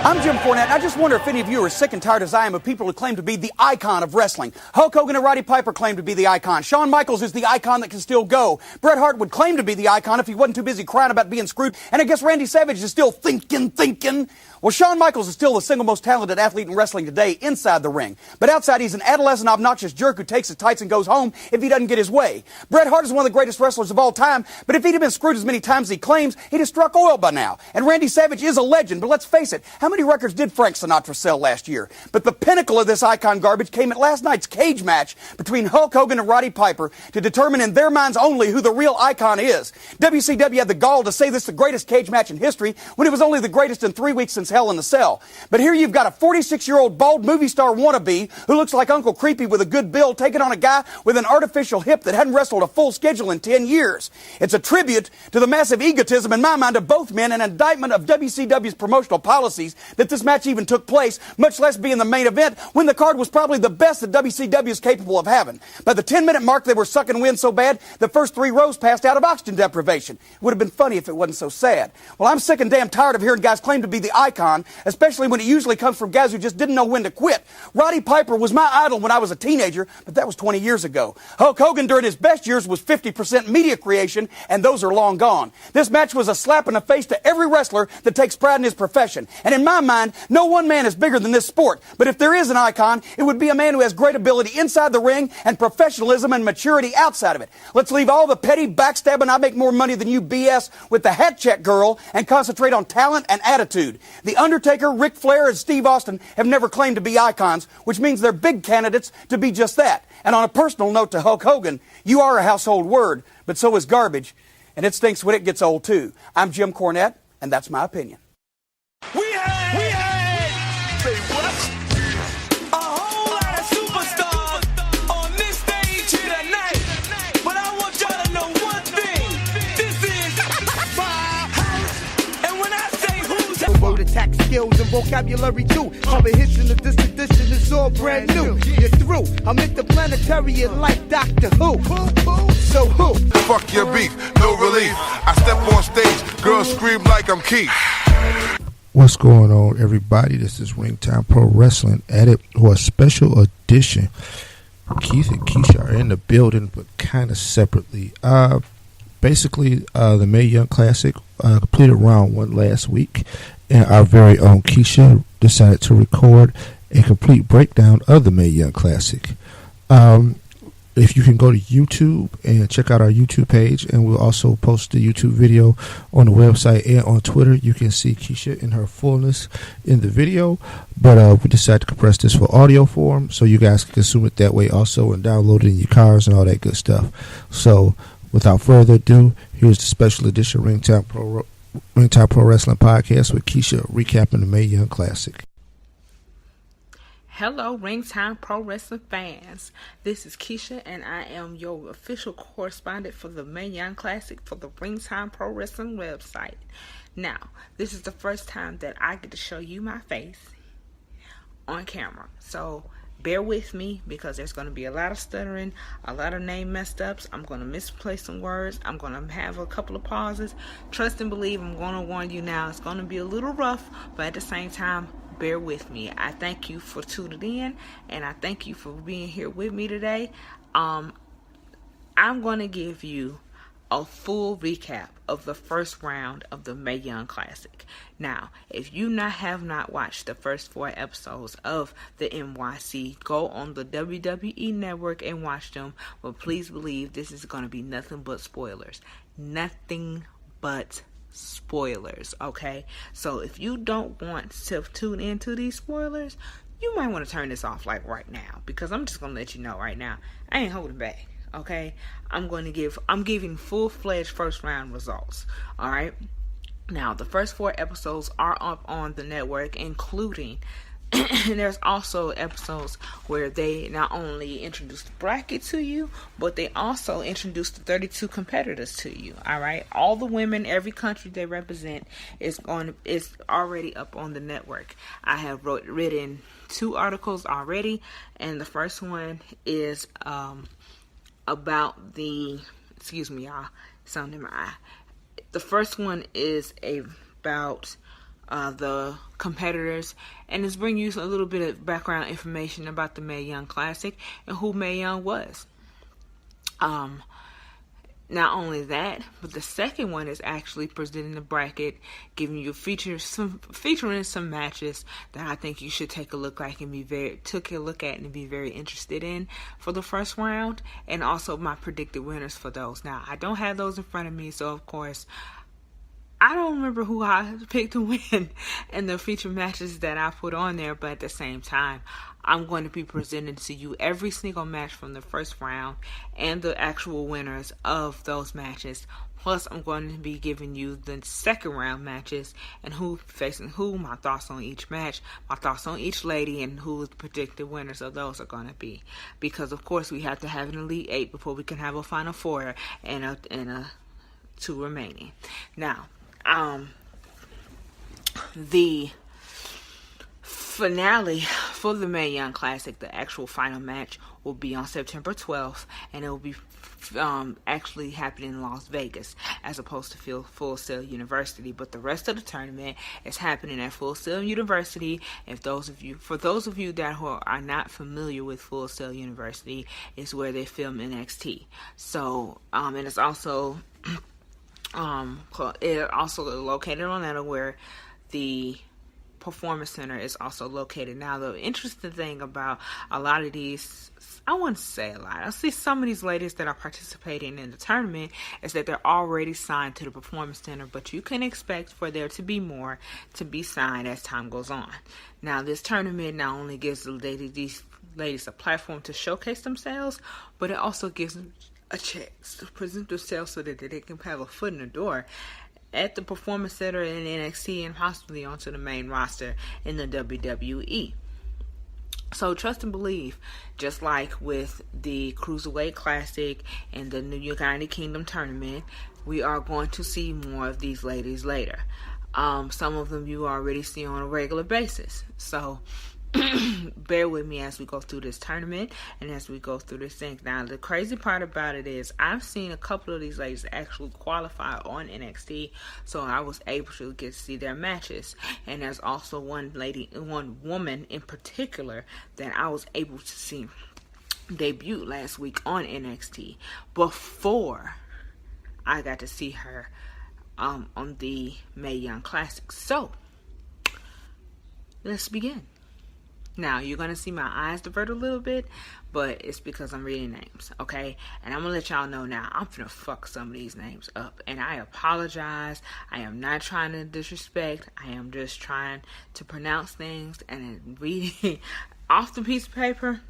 I'm Jim Cornette, and I just wonder if any of you are sick and tired as I am of people who claim to be the icon of wrestling. Hulk Hogan and Roddy Piper claim to be the icon. Shawn Michaels is the icon that can still go. Bret Hart would claim to be the icon if he wasn't too busy crying about being screwed. And I guess Randy Savage is still thinking. Well, Shawn Michaels is still the single most talented athlete in wrestling today inside the ring. But outside, he's an adolescent, obnoxious jerk who takes his tights and goes home if he doesn't get his way. Bret Hart is one of the greatest wrestlers of all time, but if he'd have been screwed as many times as he claims, he'd have struck oil by now. And Randy Savage is a legend, but let's face it, how many records did Frank Sinatra sell last year? But the pinnacle of this icon garbage came at last night's cage match between Hulk Hogan and Roddy Piper to determine in their minds only who the real icon is. WCW had the gall to say this is the greatest cage match in history when it was only the greatest in 3 weeks since Hell in the Cell. But here you've got a 46-year-old bald movie star wannabe who looks like Uncle Creepy with a good build taking on a guy with an artificial hip that hadn't wrestled a full schedule in 10 years. It's a tribute to the massive egotism in my mind of both men and an indictment of WCW's promotional policies that this match even took place, much less being the main event when the card was probably the best that WCW is capable of having. By the 10-minute mark, they were sucking wind so bad, the first 3 rows passed out of oxygen deprivation. It would have been funny if it wasn't so sad. Well, I'm sick and damn tired of hearing guys claim to be the icon, especially when it usually comes from guys who just didn't know when to quit. Roddy Piper was my idol when I was a teenager, but that was 20 years ago. Hulk Hogan during his best years was 50% media creation, and those are long gone. This match was a slap in the face to every wrestler that takes pride in his profession. And in my mind, no one man is bigger than this sport. But if there is an icon, it would be a man who has great ability inside the ring and professionalism and maturity outside of it. Let's leave all the petty backstabbing I make more money than you BS with the hat check girl and concentrate on talent and attitude. The Undertaker, Ric Flair, and Steve Austin have never claimed to be icons, which means they're big candidates to be just that. And on a personal note to Hulk Hogan, you are a household word, but so is garbage, and it stinks when it gets old too. I'm Jim Cornette, and that's my opinion. We had, say what? A whole lot of superstars on this stage here tonight. But I want y'all to know one thing. This is my house. And when I say who's house, word attack skills and vocabulary too. Cover hits in this edition is all brand new. You're through. I'm interplanetary like Doctor Who. So who? Fuck your beef, no relief. I step on stage, girls scream like I'm Keith. What's going on, everybody? This is Ringtime Pro Wrestling Edit, or a special edition. Keith and Keshia are in the building, but kind of separately. Basically, the Mae Young Classic completed round 1 last week, and our very own Keshia decided to record a complete breakdown of the Mae Young Classic. If you can go to YouTube and check out our YouTube page, and we'll also post the YouTube video on the website and on Twitter, you can see Keshia in her fullness in the video. But we decided to compress this for audio form so you guys can consume it that way also and download it in your cars and all that good stuff. So without further ado, here's the special edition Ringtime Pro Wrestling Podcast with Keshia recapping the Mae Young Classic. Hello, Ringtime Pro Wrestling fans. This is Keshia, and I am your official correspondent for the Mae Young Classic for the Ringtime Pro Wrestling website. Now, this is the first time that I get to show you my face on camera. So, bear with me because there's going to be a lot of stuttering, a lot of name messed ups. I'm going to misplace some words. I'm going to have a couple of pauses. Trust and believe, I'm going to warn you now. It's going to be a little rough, but at the same time, bear with me. I thank you for tuning in, and I thank you for being here with me today. I'm going to give you a full recap of the first round of the Mae Young Classic. Now, if you have not watched the first 4 episodes of the NYC, go on the WWE Network and watch them. But please believe this is going to be nothing but spoilers. Nothing but spoilers, okay? So if you don't want to tune into these spoilers, you might want to turn this off like right now, because I'm just gonna let you know right now, I ain't holding back, okay? I'm giving full-fledged first round results. All right, now the first 4 episodes are up on the network, including and there's also episodes where they not only introduce the bracket to you, but they also introduce the 32 competitors to you. All right, all the women, every country they represent is already up on the network. I have written 2 articles already, and the first one is about the sound in my eye. The first one is about the competitors, and just bring you a little bit of background information about the Mae Young Classic and who Mae Young was. Not only that, but the second one is actually presenting the bracket, giving you featuring some matches that I think you should take a look at and be very interested in for the first round, and also my predicted winners for those. Now, I don't have those in front of me, so of course I don't remember who I picked to win in the feature matches that I put on there, but at the same time, I'm going to be presenting to you every single match from the first round and the actual winners of those matches. Plus, I'm going to be giving you the second round matches and who facing who, my thoughts on each match, my thoughts on each lady, and who the predicted winners of those are going to be. Because, of course, we have to have an Elite 8 before we can have a Final 4 and a 2 remaining. Now, the finale for the Mae Young Classic, the actual final match, will be on September 12th, and it will be actually happening in Las Vegas as opposed to Full Sail University. But the rest of the tournament is happening at Full Sail University. For those of you that are not familiar with Full Sail University, is where they film NXT. So, and it's also located on Atlanta, where the Performance Center is also located. Now, the interesting thing about a lot of these, I wouldn't say a lot, I see some of these ladies that are participating in the tournament is that they're already signed to the Performance Center, but you can expect for there to be more to be signed as time goes on. Now, this tournament not only gives these ladies a platform to showcase themselves, but it also gives them a chance to present themselves so that they can have a foot in the door at the Performance Center in NXT and possibly onto the main roster in the WWE. So trust and believe, just like with the Cruiserweight Classic and the New United Kingdom Tournament, we are going to see more of these ladies later. Some of them you already see on a regular basis. So bear with me as we go through this tournament and as we go through this thing. Now, the crazy part about it is I've seen a couple of these ladies actually qualify on NXT, so I was able to get to see their matches. And there's also one woman in particular that I was able to see debut last week on NXT before I got to see her on the Mae Young Classic. So let's begin. Now, you're going to see my eyes divert a little bit, but it's because I'm reading names, okay? And I'm going to let y'all know now, I'm finna fuck some of these names up. And I apologize. I am not trying to disrespect. I am just trying to pronounce things and reading off the piece of paper.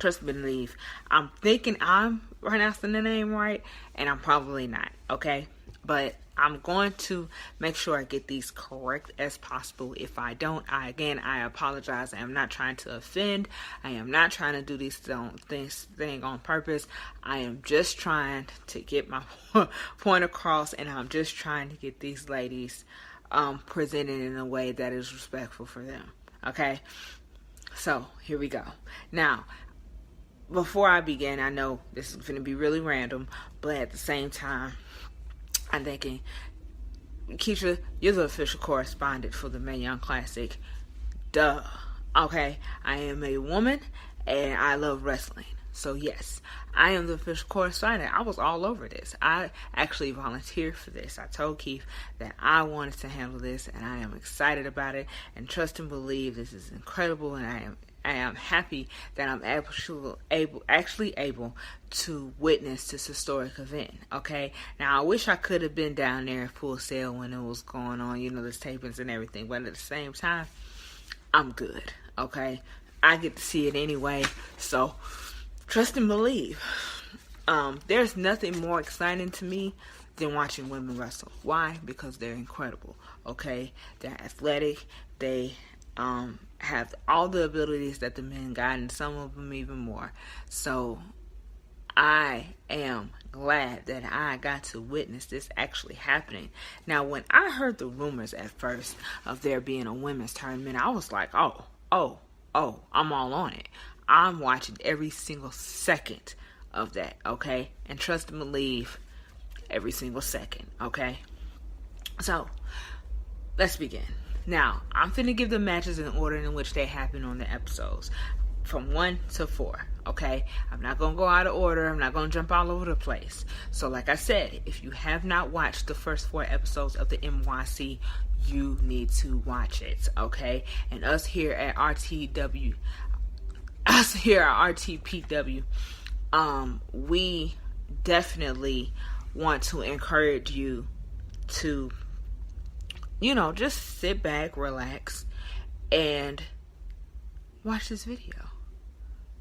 Trust and believe. I'm thinking I'm pronouncing the name right, and I'm probably not, okay? But I'm going to make sure I get these correct as possible. If I don't, I apologize. I am not trying to offend. I am not trying to do these things on purpose. I am just trying to get my point across, and I'm just trying to get these ladies presented in a way that is respectful for them. Okay? So, here we go. Now, before I begin, I know this is going to be really random, but at the same time, I'm thinking, Keshia, you're the official correspondent for the Mae Young Classic. Duh. Okay, I am a woman and I love wrestling. So yes, I am the official correspondent. I was all over this. I actually volunteered for this. I told Keith that I wanted to handle this, and I am excited about it. And trust and believe, this is incredible, and I am happy that I'm actually able to witness this historic event. Okay, now I wish I could have been down there at Full Sail when it was going on, the tapings and everything, but at the same time, I'm good. Okay, I get to see it anyway, so trust and believe. There's nothing more exciting to me than watching women wrestle. Why? Because they're incredible. Okay, they're athletic. They have all the abilities that the men got, and some of them even more. So I am glad that I got to witness this actually happening. Now, when I heard the rumors at first of there being a women's tournament, I was like, oh, I'm all on it. I'm watching every single second of that, okay? And trust and believe, every single second, okay? So, let's begin. Now, I'm finna give the matches in order in which they happen on the episodes, from 1 to 4, okay? I'm not gonna go out of order. I'm not gonna jump all over the place. So, like I said, if you have not watched the first 4 episodes of the NYC, you need to watch it, okay? And us here at RTPW, we definitely want to encourage you to, just sit back, relax, and watch this video.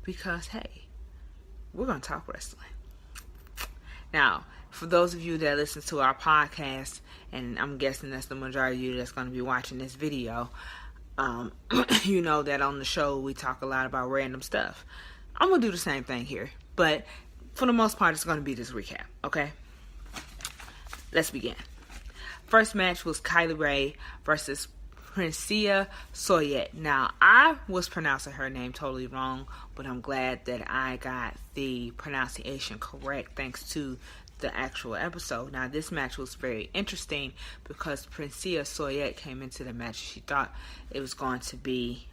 Because, hey, we're going to talk wrestling. Now, for those of you that listen to our podcast, and I'm guessing that's the majority of you that's going to be watching this video, you know that on the show we talk a lot about random stuff. I'm going to do the same thing here. But for the most part, it's going to be this recap, okay? Let's begin. First match was Kylie Rae versus Keshia Soyet. Now, I was pronouncing her name totally wrong, but I'm glad that I got the pronunciation correct thanks to the actual episode. Now, this match was very interesting because Keshia Soyet came into the match. She thought it was going to be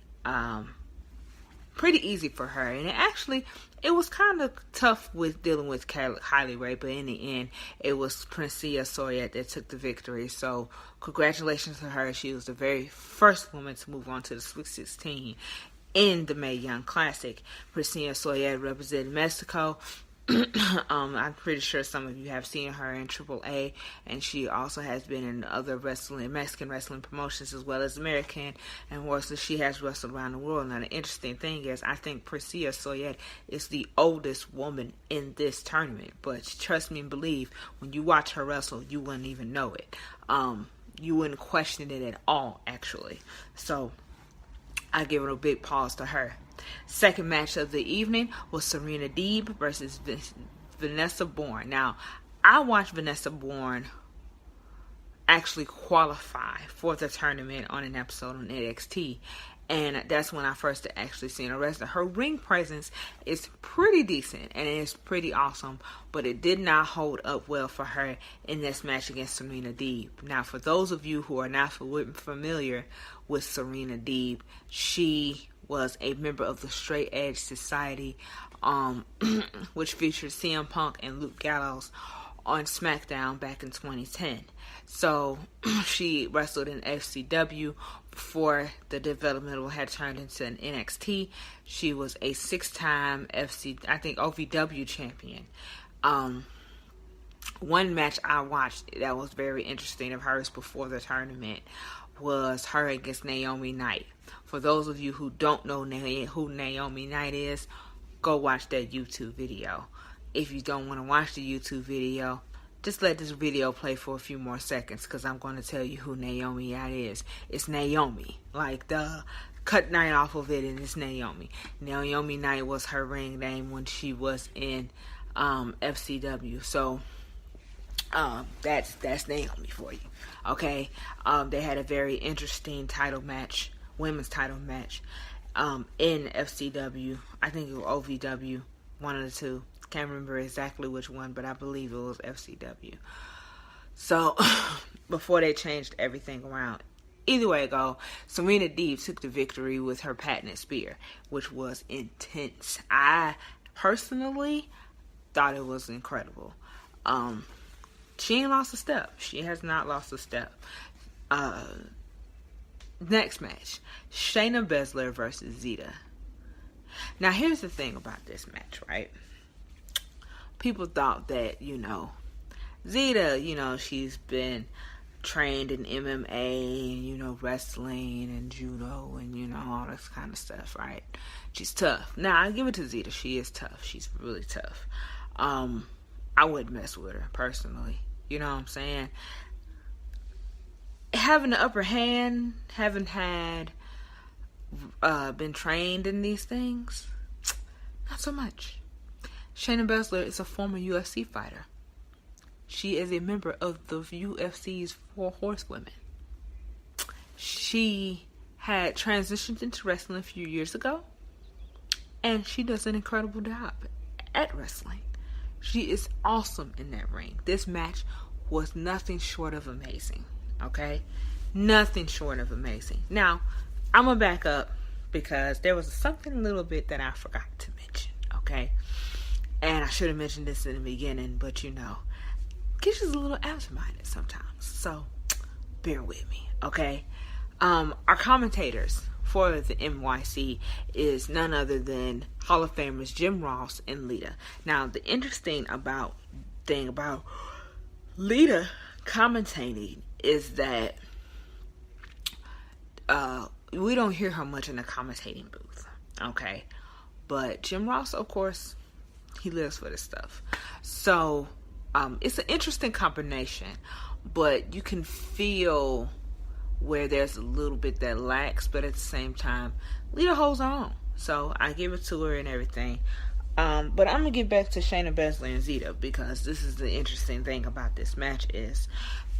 pretty easy for her, and it was kind of tough with dealing with Kylie Rae, but in the end, it was Keshia Soyet that took the victory. So, congratulations to her. She was the very first woman to move on to the Sweet 16 in the Mae Young Classic. Keshia Soyet represented Mexico. I'm pretty sure some of you have seen her in AAA, and she also has been in other Mexican wrestling promotions as well as American, and also she has wrestled around the world. Now, the interesting thing is, I think Keshia Soyet is the oldest woman in this tournament, but trust me and believe, when you watch her wrestle, you wouldn't even know it. You wouldn't question it at all, actually. So, I give it a big pause to her. Second match of the evening was Serena Deeb versus Vanessa Bourne. Now, I watched Vanessa Bourne actually qualify for the tournament on an episode on NXT, and that's when I first actually seen her wrestle. Her ring presence is pretty decent and it's pretty awesome, but it did not hold up well for her in this match against Serena Deeb. Now, for those of you who are not familiar with Serena Deeb, she was a member of the Straight Edge Society, which featured CM Punk and Luke Gallows on SmackDown back in 2010. So she wrestled in FCW before the developmental had turned into an NXT. She was a 6-time OVW champion. One match I watched that was very interesting of hers before the tournament was her against Naomi Knight. For those of you who don't know who Naomi Knight is, go watch that YouTube video. If you don't want to watch the YouTube video, just let this video play for a few more seconds, because I'm going to tell you who Naomi Knight is. It's Naomi. Like, the cut Knight off of it, and it's Naomi. Naomi Knight was her ring name when she was in FCW. So, that's Naomi for you. Okay? They had a very interesting women's title match, in FCW. I think it was OVW, one of the two. Can't remember exactly which one, but I believe it was FCW. So, before they changed everything around. Either way it go, Serena Deeb took the victory with her patented spear, which was intense. I personally thought it was incredible. She ain't lost a step. She has not lost a step. Next match, Shayna Baszler versus Zeta. Now, here's the thing about this match, right? People thought that, Zeta, she's been trained in MMA and, wrestling and judo and, all this kind of stuff, right? She's tough. Now, I give it to Zeta. She is tough. She's really tough. I wouldn't mess with her, personally. You know what I'm saying? Having the upper hand, haven't had been trained in these things, not so much. Shayna Baszler is a former UFC fighter. She is a member of the UFC's 4 Horsewomen. She had transitioned into wrestling a few years ago, and she does an incredible job at wrestling. She is awesome in that ring. This match was nothing short of amazing. Okay? Nothing short of amazing. Now, I'm going to back up because there was something a little bit that I forgot to mention, okay? And I should have mentioned this in the beginning, but you know, Keshia's a little absent-minded sometimes, so bear with me, okay? Our commentators for the NYC is none other than Hall of Famers Jim Ross and Lita. Now, the interesting thing about Lita commentating is that we don't hear her much in the commentating booth, okay? But Jim Ross, of course, he lives for this stuff. So, it's an interesting combination, but you can feel where there's a little bit that lacks, but at the same time, Lita holds on. So, I give it to her and everything. But I'm going to get back to Shayna Baszler and Zeta, because this is the interesting thing about this match is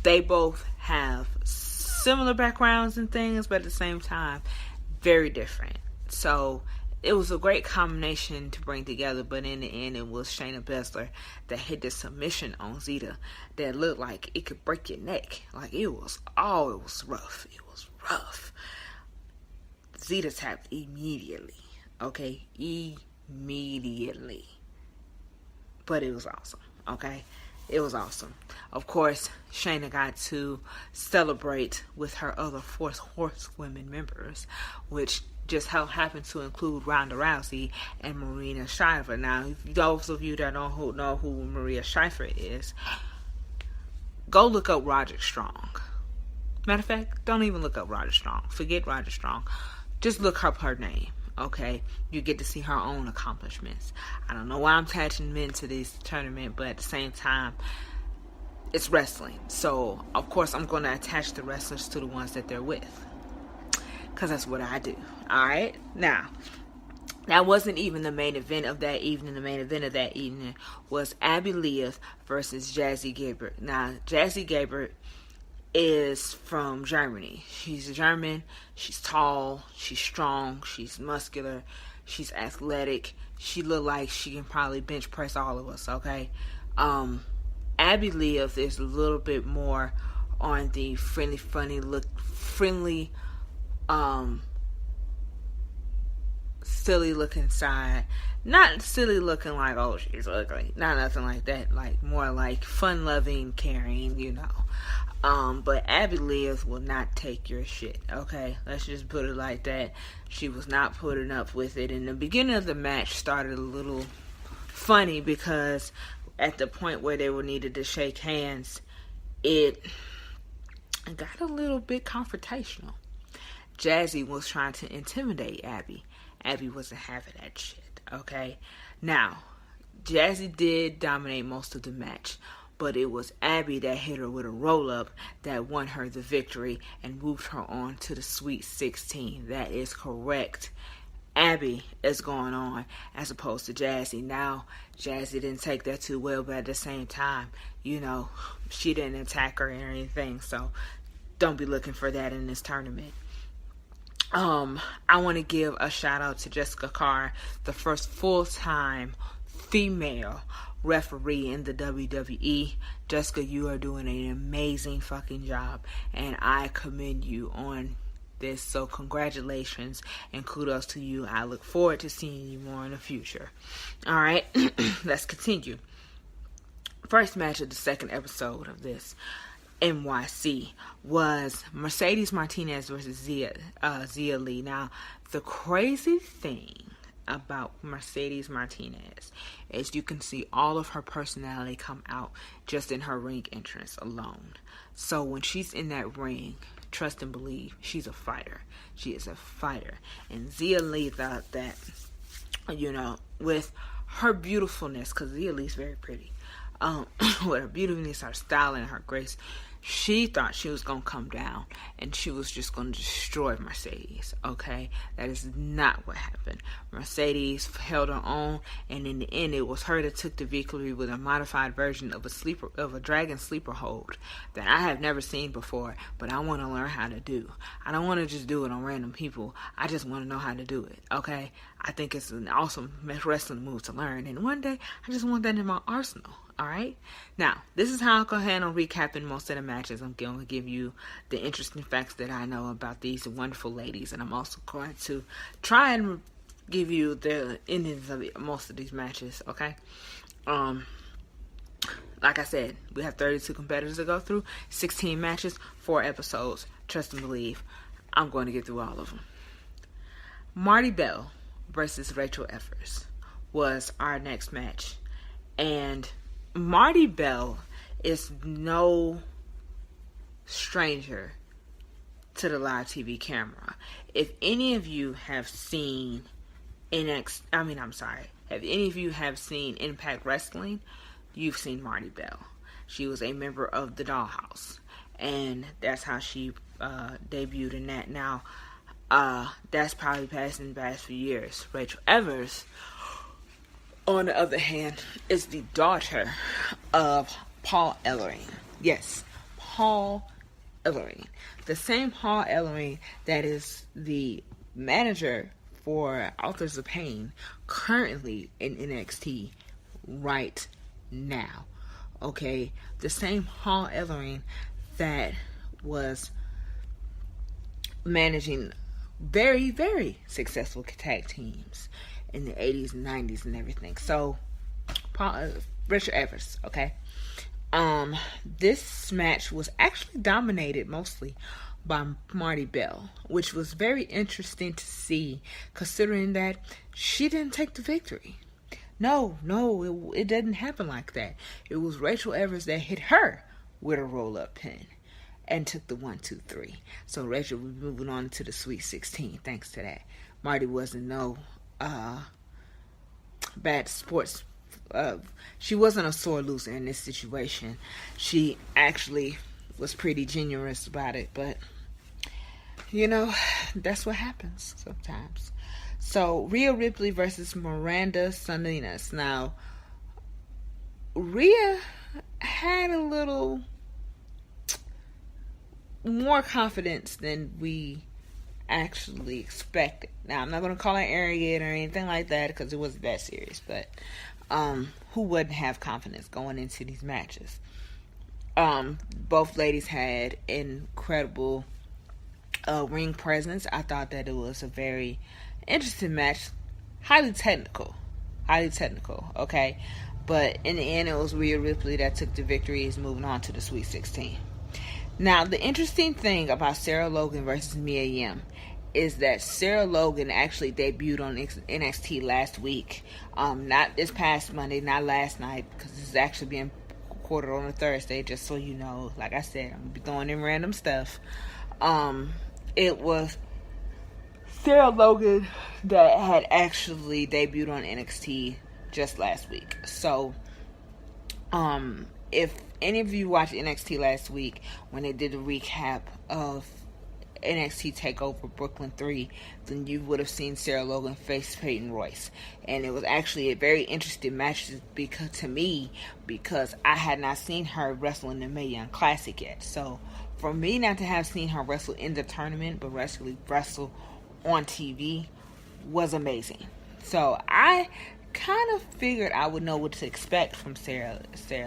they both have similar backgrounds and things, but at the same time, very different. So, it was a great combination to bring together, but in the end, it was Shayna Baszler that hit the submission on Zeta that looked like it could break your neck. Like, it was rough. It was rough. Zeta tapped immediately. Okay? Immediately. But it was awesome. Okay? It was awesome. Of course, Shayna got to celebrate with her other Fourth Horsewomen members, which just happened to include Ronda Rousey and Maria Shriver. Now, those of you that don't know who Maria Shriver is, go look up Roderick Strong. Matter of fact, don't even look up Roderick Strong. Forget Roderick Strong. Just look up her name, okay? You get to see her own accomplishments. I don't know why I'm attaching men to this tournament, but at the same time, it's wrestling. So, of course, I'm going to attach the wrestlers to the ones that they're with, because that's what I do. Alright? Now, that wasn't even the main event of that evening. The main event of that evening was Abby Leith versus Jazzy Gabert. Now, Jazzy Gabert is from Germany. She's German. She's tall. She's strong. She's muscular. She's athletic. She look like she can probably bench press all of us, okay? Abby Leith is a little bit more on the friendly, silly looking side. Not silly looking like, oh, she's ugly. Not nothing like that. Like, more like fun loving, caring, you know. But Abby Leith will not take your shit, okay? Let's just put it like that. She was not putting up with it. And the beginning of the match started a little funny because at the point where they were needed to shake hands, it got a little bit confrontational. Jazzy was trying to intimidate Abby. Abby wasn't having that shit, okay? Now, Jazzy did dominate most of the match, but it was Abby that hit her with a roll-up that won her the victory and moved her on to the Sweet 16. That is correct. Abby is going on as opposed to Jazzy. Now, Jazzy didn't take that too well, but at the same time, you know, she didn't attack her or anything, so don't be looking for that in this tournament. I want to give a shout out to Jessica Carr, the first full-time female referee in the WWE. Jessica, you are doing an amazing fucking job, and I commend you on this. So congratulations and kudos to you. I look forward to seeing you more in the future. Alright, let's continue. First match of the second episode of this NYC was Mercedes Martinez versus Zia Lee. Now, the crazy thing about Mercedes Martinez is you can see all of her personality come out just in her ring entrance alone. So when she's in that ring, trust and believe, she's a fighter. She is a fighter. And Zia Lee thought that, you know, with her beautifulness, because Zia Lee's very pretty, with her beautifulness, her style, and her grace, she thought she was going to come down and she was just going to destroy Mercedes, okay? That is not what happened. Mercedes held her own, and in the end, it was her that took the victory with a modified version of a dragon sleeper hold that I have never seen before, but I want to learn how to do. I don't want to just do it on random people. I just want to know how to do it, okay? I think it's an awesome wrestling move to learn, and one day, I just want that in my arsenal, Alright? Now, this is how I'll go ahead and recapping most of the matches. I'm going to give you the interesting facts that I know about these wonderful ladies. And I'm also going to try and give you the endings of most of these matches. Okay? Like I said, we have 32 competitors to go through. 16 matches, 4 episodes. Trust and believe, I'm going to get through all of them. Marty Bell versus Rachel Evers was our next match. And Marty Bell is no stranger to the live TV camera. If any of you have seen have any of you have seen Impact Wrestling, you've seen Marty Bell. She was a member of the Dollhouse, and that's how she debuted in that. Now, that's probably passing past few years. Rachel Evers, on the other hand, is the daughter of Paul Ellering. Yes, Paul Ellering. The same Paul Ellering that is the manager for Authors of Pain currently in NXT right now. Okay? The same Paul Ellering that was managing very, very successful tag teams in the 80s and 90s and everything. So, Richard Evers, okay? This match was actually dominated mostly by Marty Bell, which was very interesting to see, considering that she didn't take the victory. No, it didn't happen like that. It was Rachel Evers that hit her with a roll-up pin and took the 1, 2, 3. So Rachel was moving on to the Sweet 16 thanks to that. Marty wasn't no bad sports. She wasn't a sore loser in this situation. She actually was pretty generous about it, but that's what happens sometimes. So Rhea Ripley versus Miranda Salinas. Now, Rhea had a little more confidence than we actually expected. Now, I'm not going to call her arrogant or anything like that because it wasn't that serious, but who wouldn't have confidence going into these matches? Both ladies had incredible ring presence. I thought that it was a very interesting match, highly technical, okay? But in the end, it was Rhea Ripley that took the victory. Is moving on to the Sweet 16. Now, the interesting thing about Sarah Logan versus Mae Young is that Sarah Logan actually debuted on NXT last week. Not this past Monday, not last night, because this is actually being recorded on a Thursday, just so you know. Like I said, I'm going to be throwing in random stuff. It was Sarah Logan that had actually debuted on NXT just last week. So, if any of you watched NXT last week when they did a recap of NXT TakeOver Brooklyn 3, then you would have seen Sarah Logan face Peyton Royce. And it was actually a very interesting match because I had not seen her wrestle in the Mae Young Classic yet. So for me not to have seen her wrestle in the tournament, but wrestle on TV was amazing. So I kind of figured I would know what to expect from Sarah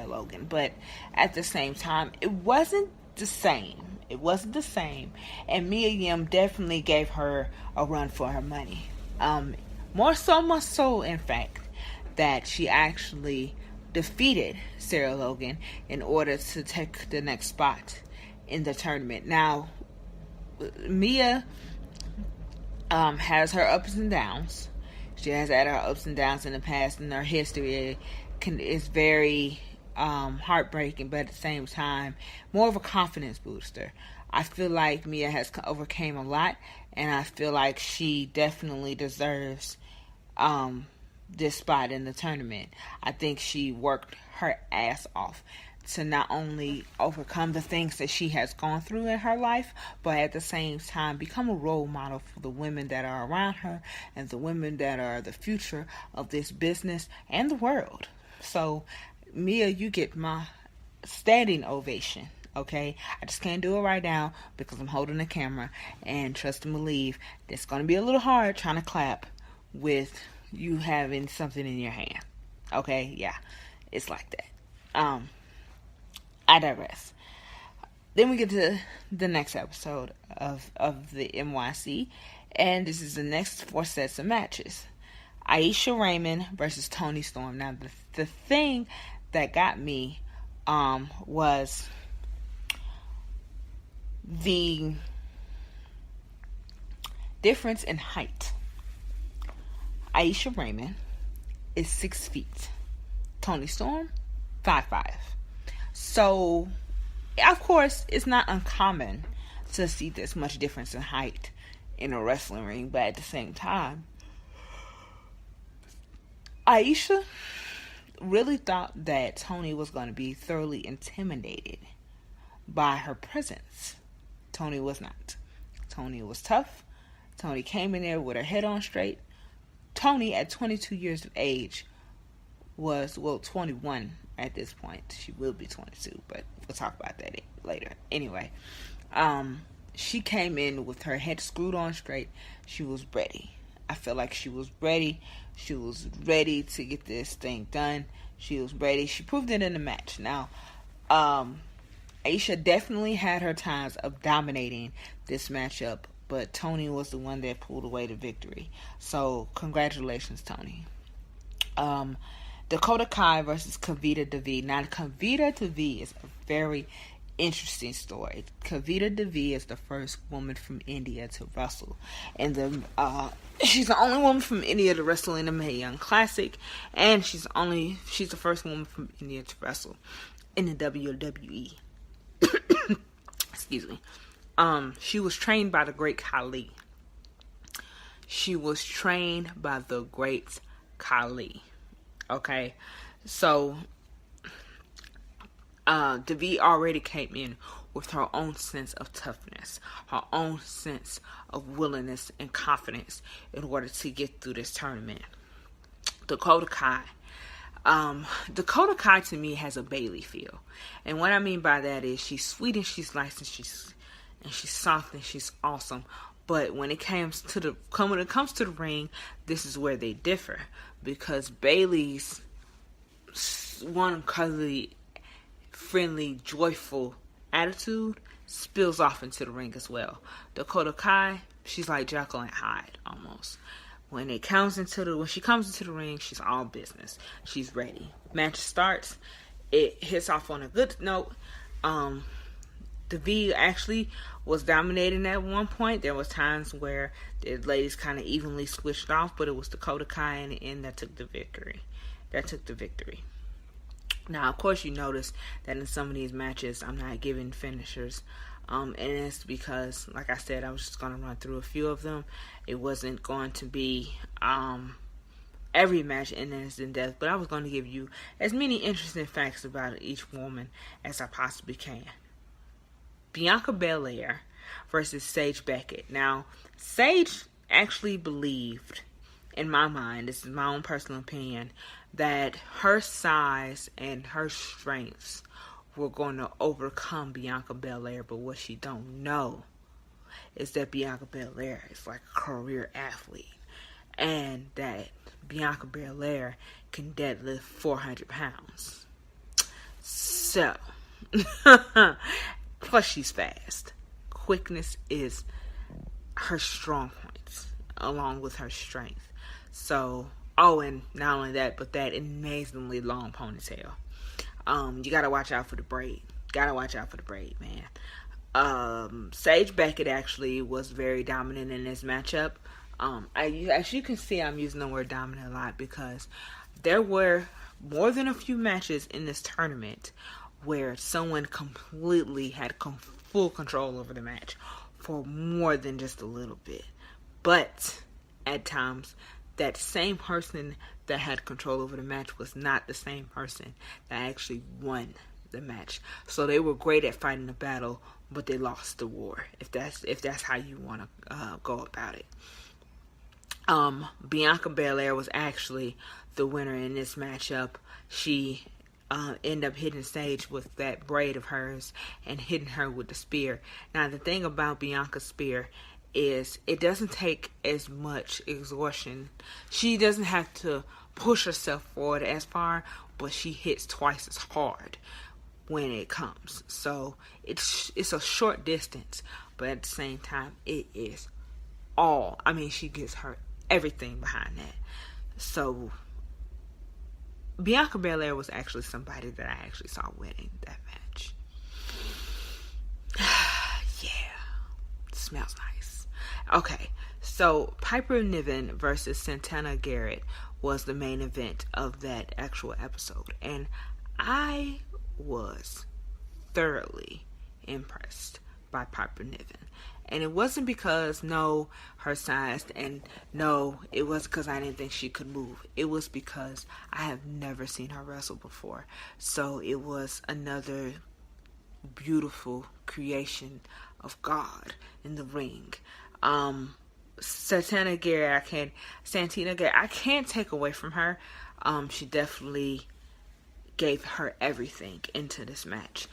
Logan, but at the same time, it wasn't the same. And Mae Young definitely gave her a run for her money. Much so, in fact, that she actually defeated Sarah Logan in order to take the next spot in the tournament. Now, Mia has her ups and downs. She has had her ups and downs in the past, and her history is very heartbreaking, but at the same time, more of a confidence booster. I feel like Mia has overcame a lot, and I feel like she definitely deserves this spot in the tournament. I think she worked her ass off to not only overcome the things that she has gone through in her life, but at the same time become a role model for the women that are around her and the women that are the future of this business and the world. So, Mia, you get my standing ovation, okay? I just can't do it right now because I'm holding the camera, and trust and believe, it's going to be a little hard trying to clap with you having something in your hand, okay? Yeah, it's like that. I digress. Then we get to the next episode of the NYC, and this is the next 4 sets of matches. Aisha Raymond versus Toni Storm. Now, the thing that got me was the difference in height. Aisha Raymond is 6 feet. Toni Storm, 5'5". So, of course, it's not uncommon to see this much difference in height in a wrestling ring, but at the same time, Aisha really thought that Toni was going to be thoroughly intimidated by her presence. Toni was not. Toni was tough. Toni came in there with her head on straight. Toni, at 22 years of age, was, 21 at this point. She will be 22, but we'll talk about that later. Anyway, she came in with her head screwed on straight. She was ready. I feel like she was ready. She was ready to get this thing done. She was ready. She proved it in the match. Now, Aisha definitely had her times of dominating this matchup, but Toni was the one that pulled away the victory. So, congratulations, Toni. Dakota Kai versus Kavita Devi. Now, Kavita Devi is a very interesting story. Kavita Devi is the first woman from India to wrestle, and she's the only woman from India to wrestle in the Mae Young Classic, and she's the first woman from India to wrestle in the WWE. Excuse me. She was trained by the great Khali. Okay, so Devi already came in with her own sense of toughness, her own sense of willingness and confidence in order to get through this tournament. Dakota Kai to me has a Bayley feel, and what I mean by that is she's sweet and she's nice and she's soft and she's awesome. But when it comes to the ring, this is where they differ, because Bayley's one cuddly, friendly, joyful attitude spills off into the ring as well. Dakota Kai, she's like Jekyll and Hyde almost. When she comes into the ring, she's all business. She's ready. Match starts. It hits off on a good note. Devi actually was dominating at one point. There was times where the ladies kind of evenly switched off, but it was Dakota Kai in the end that took the victory. Now, of course, you notice that in some of these matches, I'm not giving finishers. And it's because, like I said, I was just going to run through a few of them. It wasn't going to be every match in instant death, but I was going to give you as many interesting facts about each woman as I possibly can. Bianca Belair versus Sage Beckett. Now, Sage actually believed, in my mind, this is my own personal opinion, that her size and her strengths were going to overcome Bianca Belair. But what she don't know is that Bianca Belair is like a career athlete, and that Bianca Belair can deadlift 400 pounds. So, plus she's fast. Quickness is her strong points, along with her strength. So, and not only that, but that amazingly long ponytail. You gotta watch out for the braid. Man. Sage Beckett actually was very dominant in this matchup. As you can see, I'm using the word dominant a lot because there were more than a few matches in this tournament where someone completely had full control over the match for more than just a little bit. But at times, that same person that had control over the match was not the same person that actually won the match. So they were great at fighting the battle, but they lost the war, if that's how you want to go about it. Bianca Belair was actually the winner in this matchup. She ended up hitting Sage with that braid of hers and hitting her with the spear. Now, the thing about Bianca's spear is it doesn't take as much exhaustion. She doesn't have to push herself forward as far, but she hits twice as hard when it comes. So it's a short distance, but at the same time, it is all. I mean, she gives her everything behind that. So Bianca Belair was actually somebody that I actually saw winning that match. Yeah, smells nice. Okay, so Piper Niven versus Santana Garrett was the main event of that actual episode, and I was thoroughly impressed by Piper Niven. And it wasn't because, no, her size, and no, it was because I didn't think she could move. It was because I have never seen her wrestle before. So it was another beautiful creation of God in the ring. Santana Garrett, I can't take away from her. She definitely gave her everything into this match.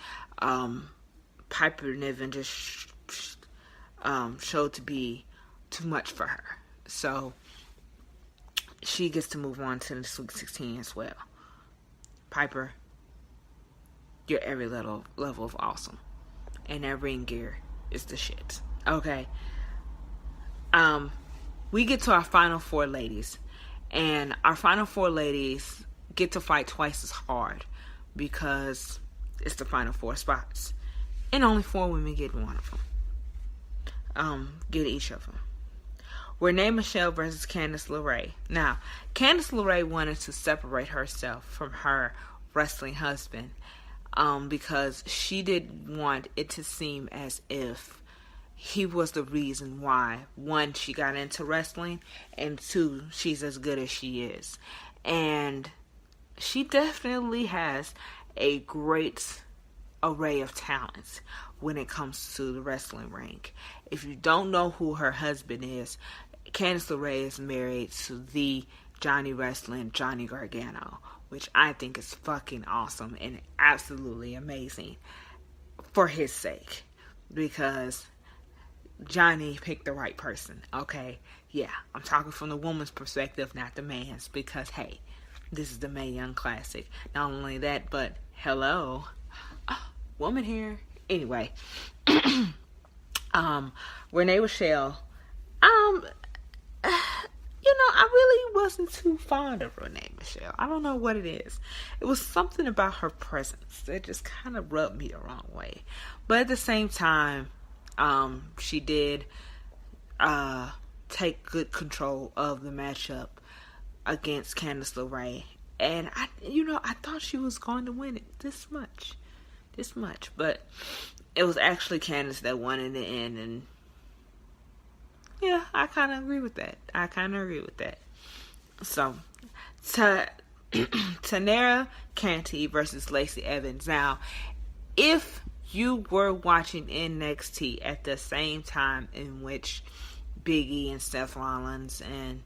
Piper Niven just showed to be too much for her. So she gets to move on to the Sweet 16 as well. Piper, you're every level of awesome. And that ring gear is the shit. Okay. We get to our final four ladies. And our final four ladies get to fight twice as hard because it's the final four spots. And only 4 women get one of them. Get each of them. Renee Michelle versus Candice LeRae. Now, Candice LeRae wanted to separate herself from her wrestling husband because she didn't want it to seem as if he was the reason why, 1, she got into wrestling, and 2, she's as good as she is. And she definitely has a great array of talents when it comes to the wrestling ring. If you don't know who her husband is, Candice LeRae is married to the Johnny Wrestling, Johnny Gargano, which I think is fucking awesome and absolutely amazing for his sake, because Johnny picked the right person. Okay, yeah, I'm talking from the woman's perspective, not the man's, because hey, this is the Mae Young Classic. Not only that, but hello, woman here. Anyway, Renee Michelle, I really wasn't too fond of Renee Michelle. I don't know what it is. It was something about her presence that just kind of rubbed me the wrong way. But at the same time, she did take good control of the matchup against Candice LeRae. And I thought she was going to win it this much. But it was actually Candice that won in the end, and yeah, I kind of agree with that. So, Tanera Canty versus Lacey Evans. Now, if you were watching NXT at the same time in which Big E and Seth Rollins and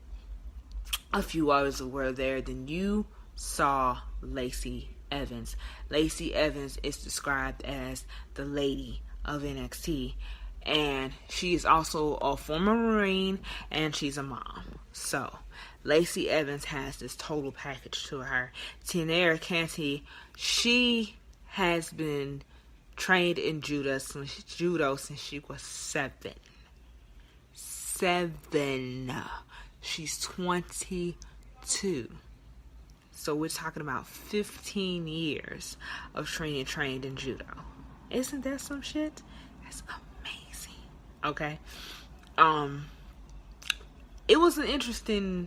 a few others were there, then you saw Lacey Evans. Lacey Evans is described as the lady of NXT, and she is also a former Marine, and she's a mom. So Lacey Evans has this total package to her. Tanera Canty, she has been trained in judo since she was 7. She's 22. So we're talking about 15 years of trained in judo. Isn't that some shit? That's amazing. Okay. It was an interesting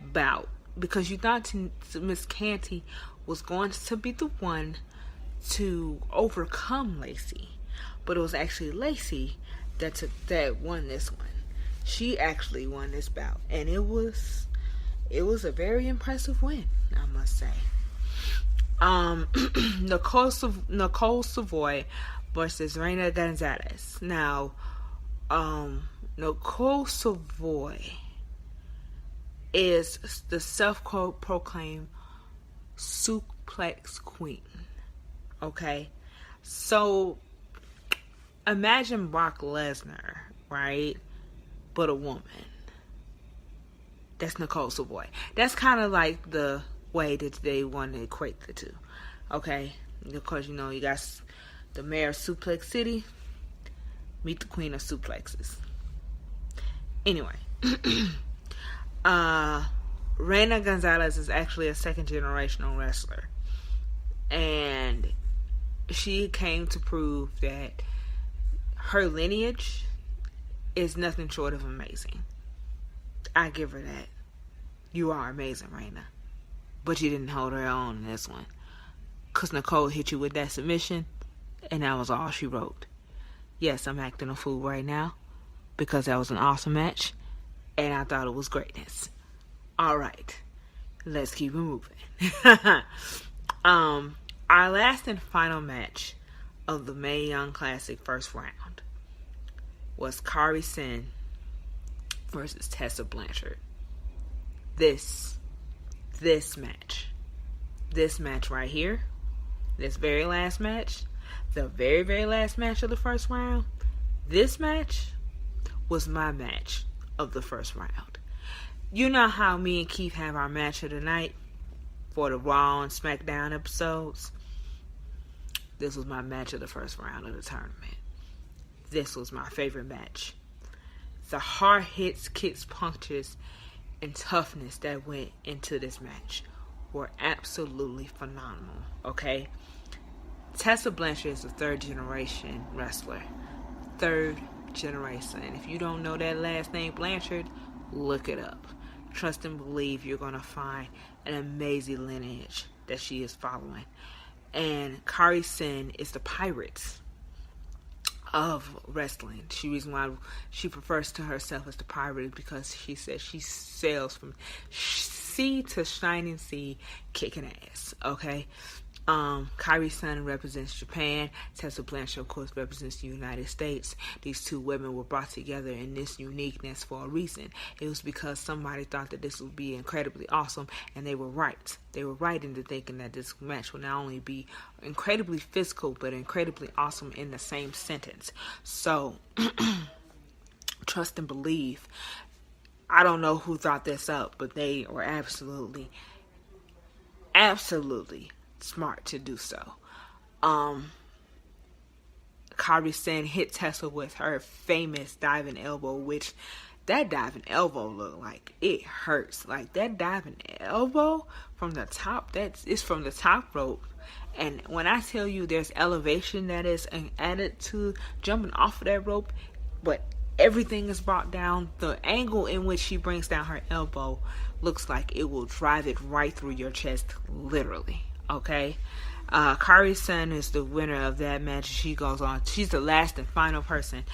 bout because you thought Miss Canty was going to be the one to overcome Lacey, but it was actually Lacey that won this one. She actually won this bout, and it was a very impressive win, I must say. Nicole Savoy versus Reina Gonzalez. Now, Nicole Savoy is the self-proclaimed suplex queen. Okay? So, imagine Brock Lesnar, right? But a woman. That's Nicole Savoy. That's kind of like the way that they want to equate the two. Okay? Because, you know, you got the mayor of Suplex City, meet the queen of suplexes. Anyway. Reina Gonzalez is actually a second generational wrestler. And she came to prove that her lineage is nothing short of amazing. I give her that. You are amazing, Reina. But you didn't hold her own in this one. Because Nicole hit you with that submission, and that was all she wrote. Yes, I'm acting a fool right now, because that was an awesome match, and I thought it was greatness. Alright, let's keep it moving. Our last and final match of the Mae Young Classic first round was Kari Sen versus Tessa Blanchard. This match right here, this very last match, the very, very last match of the first round, this match was my match of the first round. You know how me and Keith have our match of the night for the Raw and SmackDown episodes? This was my match of the first round of the tournament. This was my favorite match. The hard hits, kicks, punches, and toughness that went into this match were absolutely phenomenal, okay? Tessa Blanchard is a third generation wrestler. Third generation. And if you don't know that last name Blanchard, look it up. Trust and believe you're going to find an amazing lineage that she is following. And Kari Sen is the Pirates of wrestling. The reason why she refers to herself as the pirate because she says she sails from sea to shining sea kicking ass. Okay? Kari Sen represents Japan. Tessa Blanchard, of course, represents the United States. These two women were brought together in this uniqueness for a reason. It was because somebody thought that this would be incredibly awesome, and they were right. They were right into thinking that this match would not only be incredibly physical, but incredibly awesome in the same sentence. So, trust and believe. I don't know who thought this up, but they were absolutely smart to do so. Kari Sen hit Tessa with her famous diving elbow, which that diving elbow looked like it hurts. Like that diving elbow from the top, it's from the top rope. And when I tell you there's elevation that is added to jumping off of that rope, but everything is brought down, the angle in which she brings down her elbow looks like it will drive it right through your chest, literally. Okay, Kari Sen is the winner of that match. She goes on. She's the last and final person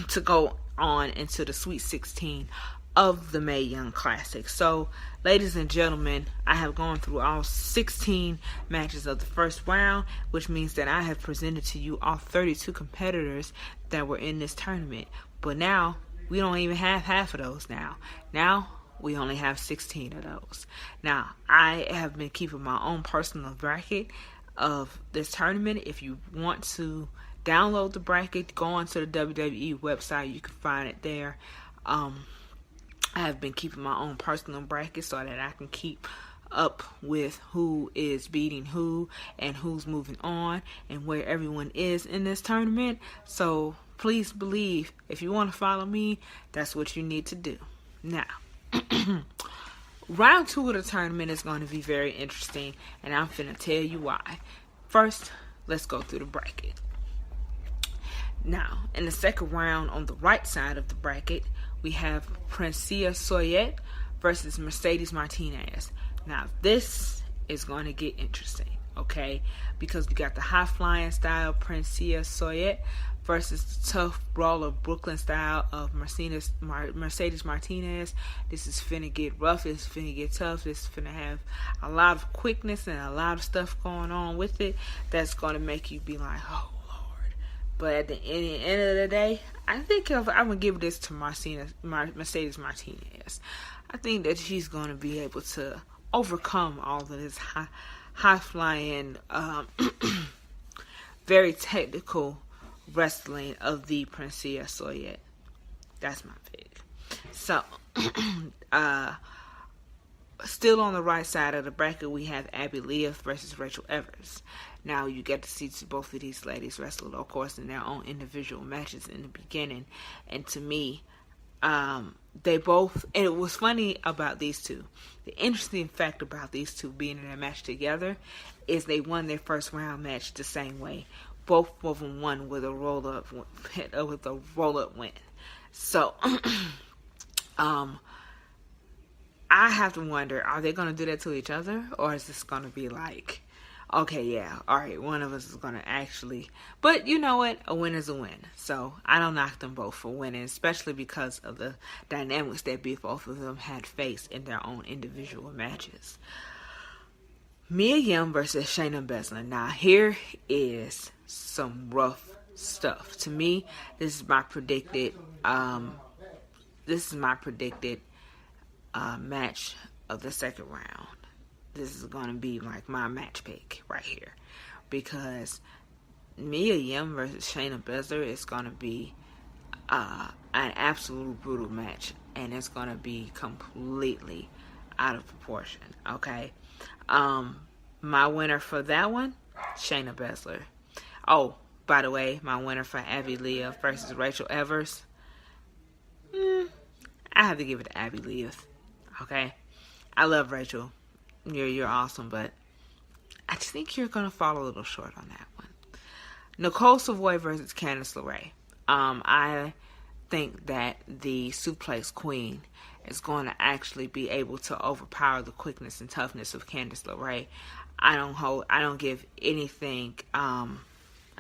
to go on into the Sweet 16 of the Mae Young Classic. So, ladies and gentlemen, I have gone through all 16 matches of the first round, which means that I have presented to you all 32 competitors that were in this tournament. But now, we don't even have half of those now. Now, we only have 16 of those. Now, I have been keeping my own personal bracket of this tournament. If you want to download the bracket, go onto the WWE website. You can find it there. I have been keeping my own personal bracket so that I can keep up with who is beating who and who's moving on and where everyone is in this tournament. So, please believe, if you want to follow me, that's what you need to do. Now, round 2 of the tournament is going to be very interesting, and I'm finna tell you why. First, let's go through the bracket. Now, in the second round, on the right side of the bracket, we have Princesa Soyet versus Mercedes Martinez. Now, this is going to get interesting, okay? Because we got the high-flying style Princesa Soyet versus the tough brawler Brooklyn style of Mercedes Martinez. This is finna get rough. It's finna get tough. It's finna have a lot of quickness and a lot of stuff going on with it that's going to make you be like, oh, Lord. But at the end of the day, I think I'm going to give this to Mercedes Martinez. I think that she's going to be able to overcome all of this high-flying, very technical wrestling of the Princesa Soyet. That's my pick. So, Still on the right side of the bracket, we have Abby Leah versus Rachel Evers. Now, you get to see both of these ladies wrestle, of course, in their own individual matches in the beginning. And to me, they both, and it was funny about these two. The interesting fact about these two being in a match together is they won their first round match the same way. Both of them won with a roll-up win. So, I have to wonder, are they going to do that to each other? Or is this going to be like, okay, yeah, all right, one of us is going to actually... But you know what? A win is a win. So I don't knock them both for winning, especially because of the dynamics that both of them had faced in their own individual matches. Mae Young versus Shayna Baszler. Now, here is some rough stuff. To me, this is my predicted... match of the second round. This is going to be like my match pick right here, because Mae Young versus Shayna Baszler is going to be an absolute brutal match, and it's going to be completely out of proportion. Okay, my winner for that one, Shayna Baszler. Oh, by the way, my winner for Abby Leah versus Rachel Evers. I have to give it to Abby Leah. Okay, I love Rachel. You're awesome, but I just think you're gonna fall a little short on that one. Nicole Savoy versus Candice LeRae. I think that the suplex queen is going to actually be able to overpower the quickness and toughness of Candice LeRae. I don't give anything.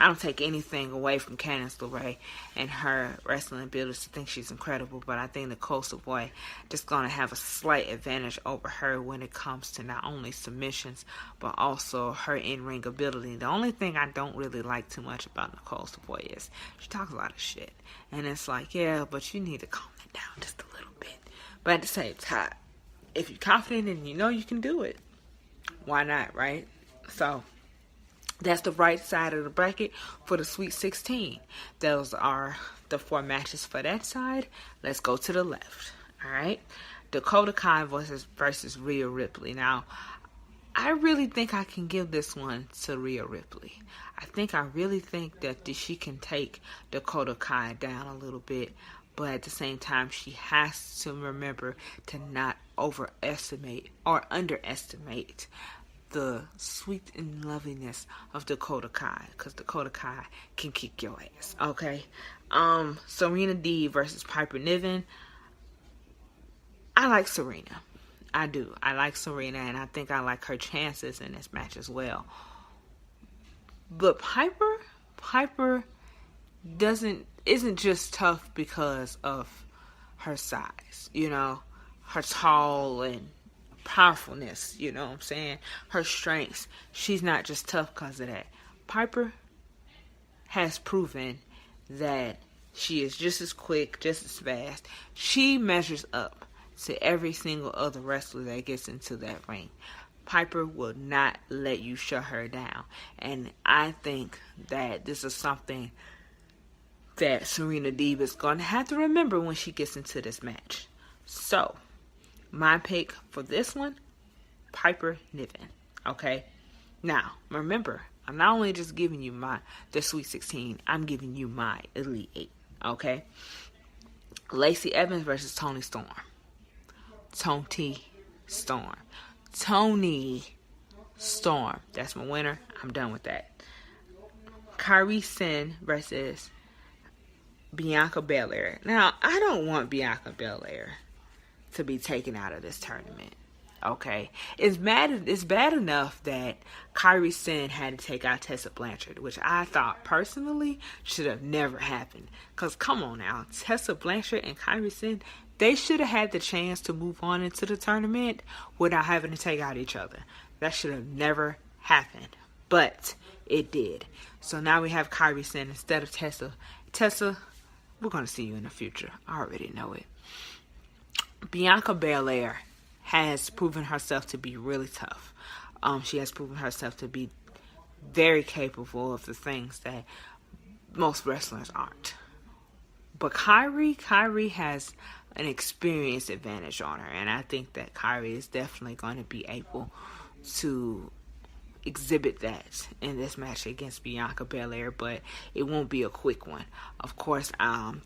I don't take anything away from Candice LeRae and her wrestling abilities. I think she's incredible, but I think Nicole Savoy just going to have a slight advantage over her when it comes to not only submissions, but also her in-ring ability. The only thing I don't really like too much about Nicole Savoy is she talks a lot of shit. And it's like, yeah, but you need to calm it down just a little bit. But at the same time, if you're confident and you know you can do it, why not, right? So... that's the right side of the bracket for the Sweet 16. Those are the 4 matches for that side. Let's go to the left. All right. Dakota Kai versus Rhea Ripley. Now, I really think I can give this one to Rhea Ripley. I really think that she can take Dakota Kai down a little bit. But at the same time, she has to remember to not overestimate or underestimate the sweet and loveliness of Dakota Kai, because Dakota Kai can kick your ass. Okay. Serena Deeb versus Piper Niven. I like Serena. I do. I like Serena, and I think I like her chances in this match as well. But Piper isn't just tough because of her size, her tall and powerfulness, you know what I'm saying? Her strengths. She's not just tough because of that. Piper has proven that she is just as quick, just as fast. She measures up to every single other wrestler that gets into that ring. Piper will not let you shut her down. And I think that this is something that Serena Deeb is going to have to remember when she gets into this match. So, my pick for this one, Piper Niven. Okay? Now, remember, I'm not only just giving you the Sweet 16, I'm giving you my Elite 8. Okay? Lacey Evans versus Toni Storm. Toni Storm. That's my winner. I'm done with that. Kairi Sane versus Bianca Belair. Now, I don't want Bianca Belair to be taken out of this tournament. Okay, it's bad enough that Kairi Sane had to take out Tessa Blanchard, which I thought personally should have never happened. Cause come on now, Tessa Blanchard and Kairi Sane, they should have had the chance to move on into the tournament without having to take out each other. That should have never happened, but it did. So now we have Kairi Sane instead of Tessa. Tessa, we're gonna see you in the future. I already know it. Bianca Belair has proven herself to be really tough. She has proven herself to be very capable of the things that most wrestlers aren't. But Kairi has an experience advantage on her. And I think that Kyrie is definitely going to be able to exhibit that in this match against Bianca Belair, but it won't be a quick one. Of course,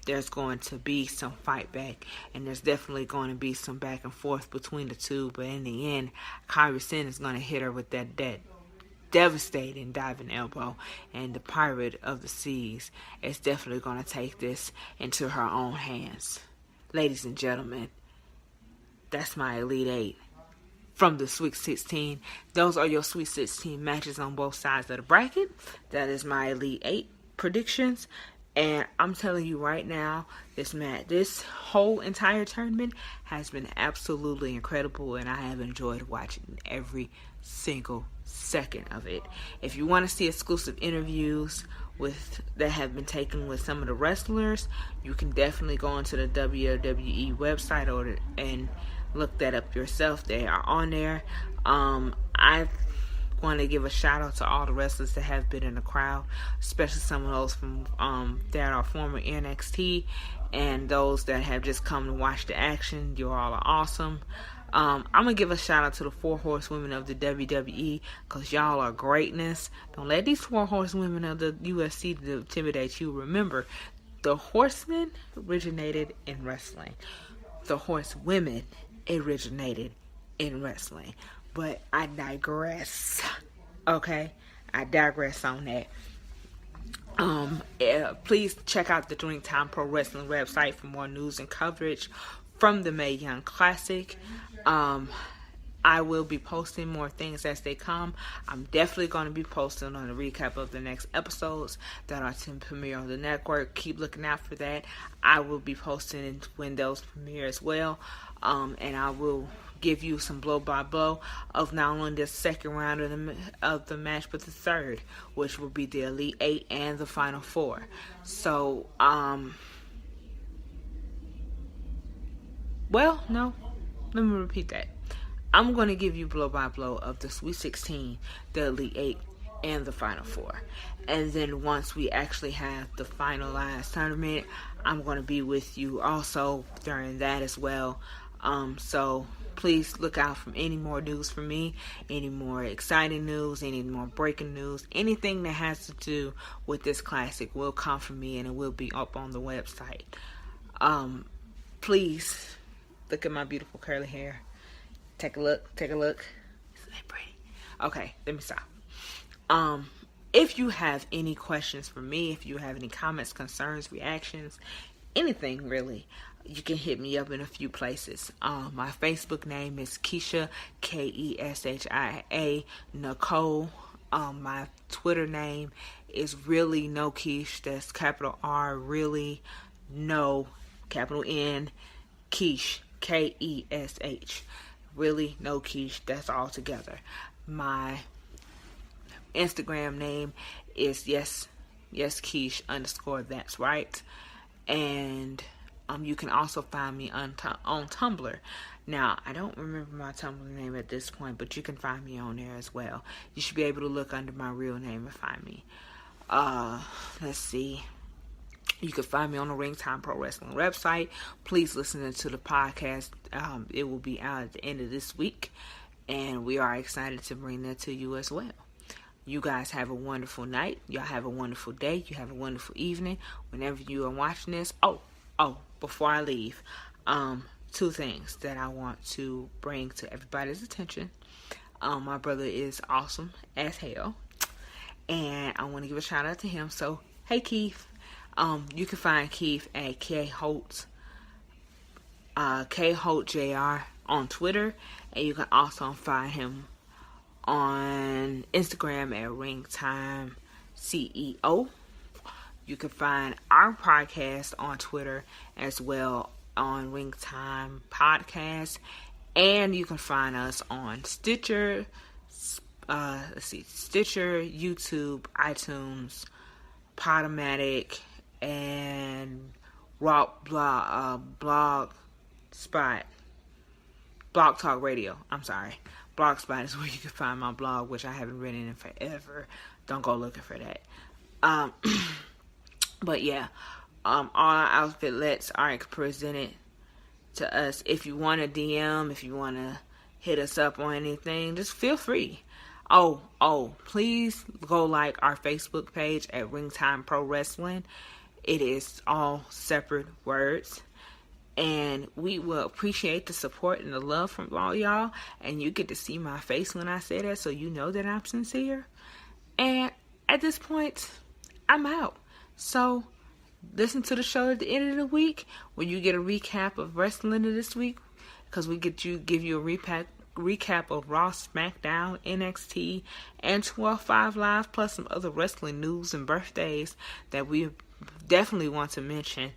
there's going to be some fight back, and there's definitely going to be some back and forth between the two, but in the end, Kyrie Sane is going to hit her with that devastating diving elbow, and the Pirate of the Seas is definitely going to take this into her own hands. Ladies and gentlemen, that's my Elite 8 from the Sweet 16. Those are your Sweet 16 matches on both sides of the bracket. That is my Elite 8 predictions. And I'm telling you right now, this whole entire tournament has been absolutely incredible, and I have enjoyed watching every single second of it. If you want to see exclusive interviews that have been taken with some of the wrestlers, you can definitely go onto the WWE website and look that up yourself. They are on there. I want to give a shout out to all the wrestlers that have been in the crowd, especially some of those from that are former NXT and those that have just come to watch the action. You all are awesome. I'm gonna give a shout out to the 4 horsewomen of the WWE, because y'all are greatness. Don't let these 4 horsewomen of the UFC intimidate you. Remember, the horsemen originated in wrestling. The horsewomen originated in wrestling. But I digress. Okay? I digress on that. Please check out the Dreamtime Pro Wrestling website for more news and coverage from the Mae Young Classic. I will be posting more things as they come. I'm definitely going to be posting on a recap of the next episodes that are to premiere on the network. Keep looking out for that. I will be posting when those premiere as well. And I will give you some blow by blow of not only the second round of the match, but the third, which will be the Elite 8 and the Final 4. So, well, no, let me repeat that. I'm going to give you blow by blow of the Sweet 16, the Elite 8, and the Final 4. And then once we actually have the finalized tournament, I'm going to be with you also during that as well. So please look out for any more news from me, any more exciting news, any more breaking news, anything that has to do with this classic will come from me, and it will be up on the website. Please look at my beautiful curly hair. Take a look. Isn't that pretty? Okay, let me stop. If you have any questions for me, if you have any comments, concerns, reactions, anything really, you can hit me up in a few places. My Facebook name is Keshia, Keshia Nicole. My Twitter name is Really No Keish. That's capital R, Really No, capital N, Keish, Kesh. Really No Keish. That's all together. My Instagram name is yes Keish _ that's right. And you can also find me on Tumblr. Now, I don't remember my Tumblr name at this point, but you can find me on there as well. You should be able to look under my real name and find me. Let's see. You can find me on the Ringtime Pro Wrestling website. Please listen to the podcast. It will be out at the end of this week, and we are excited to bring that to you as well. You guys have a wonderful night. Y'all have a wonderful day. You have a wonderful evening whenever you are watching this. Oh, before I leave, 2 things that I want to bring to everybody's attention. My brother is awesome as hell, and I want to give a shout out to him. So, hey Keith. You can find Keith at Holt, Holt Jr. on Twitter, and you can also find him on Instagram at Ringtime CEO. You can find our podcast on Twitter as well on Ringtime Podcast, and you can find us on Stitcher, YouTube, iTunes, Podomatic, and Blog Talk Radio. I'm sorry. Blogspot is where you can find my blog, which I haven't written in forever. Don't go looking for that. But yeah, all our outlets are presented to us. If you want to DM, if you want to hit us up on anything, just feel free. Oh, please go like our Facebook page at Ringtime Pro Wrestling. It is all separate words. And we will appreciate the support and the love from all y'all. And you get to see my face when I say that, so you know that I'm sincere. And at this point, I'm out. So listen to the show at the end of the week where you get a recap of wrestling of this week, because we give you a recap of Raw, SmackDown, NXT, and 12-5 Live, plus some other wrestling news and birthdays that we definitely want to mention.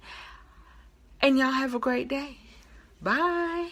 And y'all have a great day. Bye.